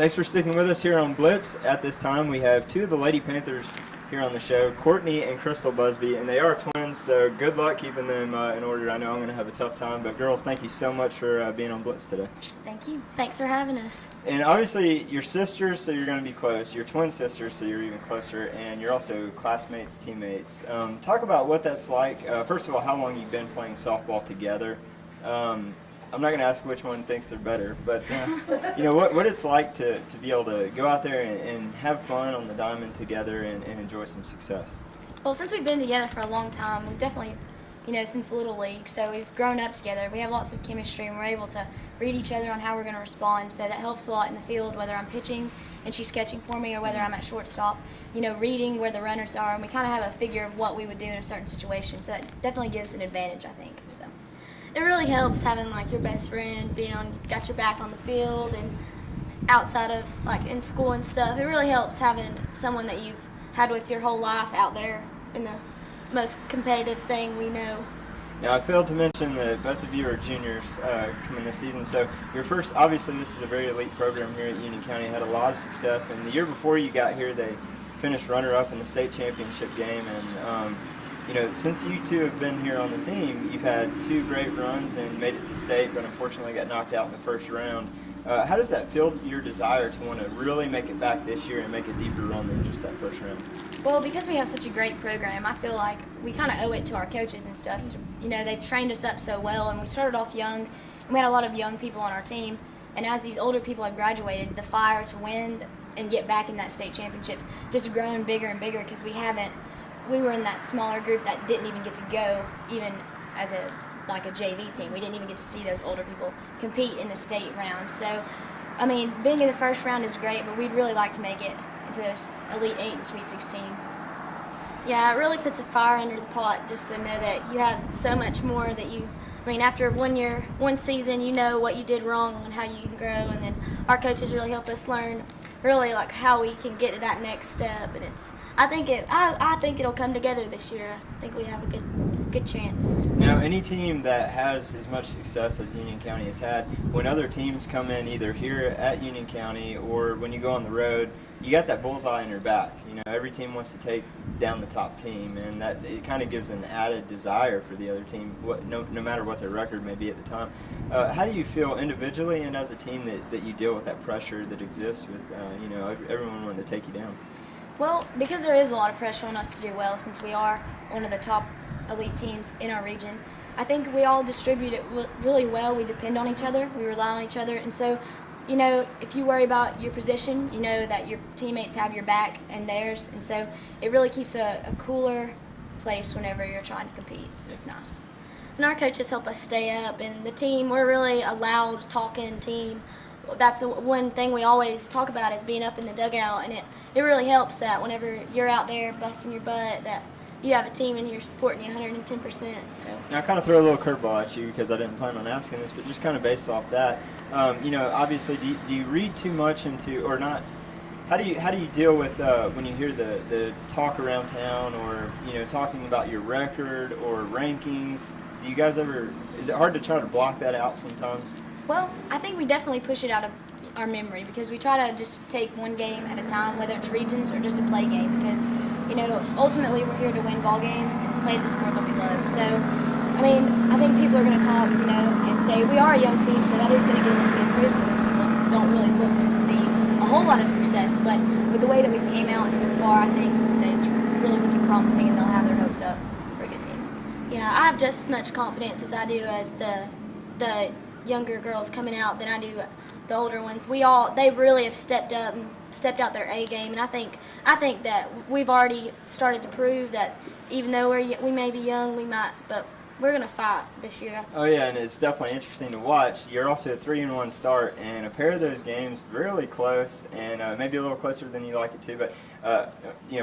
Thanks for sticking with us here on Blitz. At this time, we have two of the Lady Panthers here on the show, Courtney and Crystal Busbee, and they are twins, so good luck keeping them in order. I know I'm going to have a tough time, but girls, thank you so much for being on Blitz today. Thank you. Thanks for having us. And obviously, you're sisters, so you're going to be close. You're twin sisters, so you're even closer, and you're also classmates, teammates. Talk about what that's like. First of all, how long you've been playing softball together. I'm not going to ask which one thinks they're better, but what it's like to be able to go out there and have fun on the diamond together and enjoy some success. Well, since we've been together for a long time, we've definitely, since Little League, so we've grown up together. We have lots of chemistry, and we're able to read each other on how we're going to respond, so that helps a lot in the field, whether I'm pitching and she's catching for me or whether I'm at shortstop, reading where the runners are, and we kind of have a figure of what we would do in a certain situation, so that definitely gives an advantage, I think. So it really helps having your best friend got your back on the field and outside of in school and stuff. It really helps having someone that you've had with your whole life out there in the most competitive thing we know. Now, I failed to mention that both of you are juniors coming this season. So your first, obviously, this is a very elite program here at Union County. Had a lot of success, and the year before you got here, they finished runner-up in the state championship game. And since you two have been here on the team, you've had two great runs and made it to state, but unfortunately got knocked out in the first round. How does that fuel your desire to want to really make it back this year and make a deeper run than just that first round? Well, because we have such a great program, I feel like we kind of owe it to our coaches and stuff. They've trained us up so well, and we started off young, and we had a lot of young people on our team. And as these older people have graduated, the fire to win and get back in that state championships just grown bigger and bigger because we were in that smaller group that didn't even get to go even as a JV team. We didn't even get to see those older people compete in the state round. So, being in the first round is great, but we'd really like to make it into this Elite 8 and Sweet 16. Yeah, it really puts a fire under the pot just to know that you have so much more that after one season, you know what you did wrong and how you can grow, and then our coaches really help us learn really how we can get to that next step, and I think it'll come together this year. I think we have a good chance. Now, any team that has as much success as Union County has had, when other teams come in either here at Union County or when you go on the road, you got that bullseye in your back. Every team wants to take down the top team, and that it kind of gives an added desire for the other team, no matter what their record may be at the time. How do you feel individually and as a team that you deal with that pressure that exists with everyone wanting to take you down? Well, because there is a lot of pressure on us to do well, since we are one of the top elite teams in our region, I think we all distribute it really well. We depend on each other, we rely on each other, and so if you worry about your position, you know that your teammates have your back and theirs, and so it really keeps a cooler place whenever you're trying to compete, so it's nice. And our coaches help us stay up, and the team, we're really a loud talking team. That's one thing we always talk about is being up in the dugout, and it really helps that whenever you're out there busting your butt, that you have a team in here supporting you 110%. So now, I kind of throw a little curveball at you because I didn't plan on asking this, but just kind of based off that, obviously, do you read too much into or not? How do you deal with when you hear the talk around town or talking about your record or rankings? Do you guys ever? Is it hard to try to block that out sometimes? Well, I think we definitely push it out of our memory because we try to just take one game at a time, whether it's regions or just a play game, because ultimately we're here to win ball games and play the sport that we love. So I think people are going to talk and say we are a young team, so that is going to get a little bit of criticism. People don't really look to see a whole lot of success, but with the way that we've came out so far, I think that it's really looking promising, and they'll have their hopes up for a good team. Yeah, I have just as much confidence as I do as the younger girls coming out than I do the older ones. They really have stepped up and stepped out their A game, and I think that we've already started to prove that even though we may be young, but we're going to fight this year. Oh yeah, and it's definitely interesting to watch. You're off to a 3-1 start, and a pair of those games really close, and maybe a little closer than you like it to. But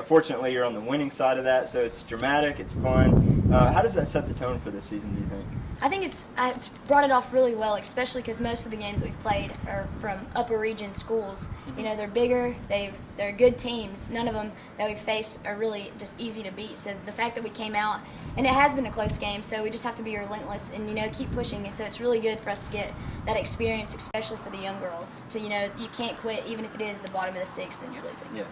Fortunately, you're on the winning side of that, so it's dramatic, it's fun. How does that set the tone for this season, do you think? I think it's brought it off really well, especially because most of the games that we've played are from upper region schools. Mm-hmm. They're bigger, they're good teams. None of them that we've faced are really just easy to beat. So the fact that we came out, and it has been a close game, so we just have to be relentless and keep pushing. And so it's really good for us to get that experience, especially for the young girls. To you can't quit even if it is the bottom of the sixth and you're losing. Yeah.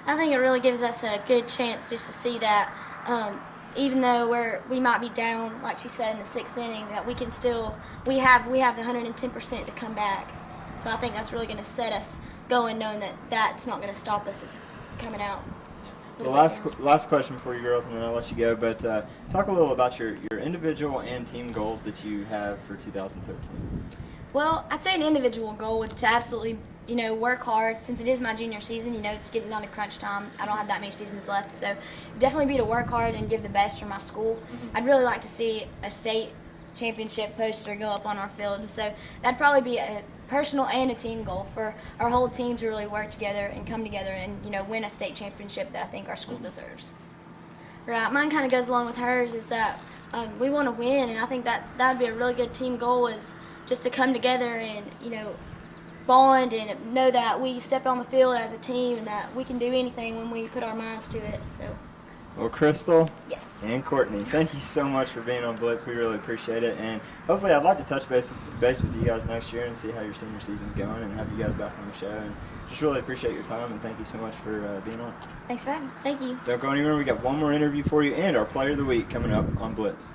I think it really gives us a good chance just to see that. Even though we might be down, like she said, in the sixth inning, that we can still we have the 110% to come back. So I think that's really going to set us going, knowing that that's not going to stop us as coming out. The last question for you girls, and then I'll let you go. But talk a little about your individual and team goals that you have for 2013. Well, I'd say an individual goal would to absolutely work hard. Since it is my junior season, it's getting down to crunch time. I don't have that many seasons left, so definitely be to work hard and give the best for my school. Mm-hmm. I'd really like to see a state championship poster go up on our field, and so that'd probably be a personal and a team goal for our whole team to really work together and come together and win a state championship that I think our school deserves. Right, mine kind of goes along with hers. Is that we want to win, and I think that would be a really good team goal, is just to come together and bond and know that we step on the field as a team and that we can do anything when we put our minds to it. So. Well, Crystal Yes. and Courtney, thank you so much for being on Blitz. We really appreciate it, and hopefully I'd like to touch base with you guys next year and see how your senior season's going and have you guys back on the show. And just really appreciate your time, and thank you so much for being on. Thanks for having us. Thank you. Don't go anywhere. We got one more interview for you and our Player of the Week coming up on Blitz.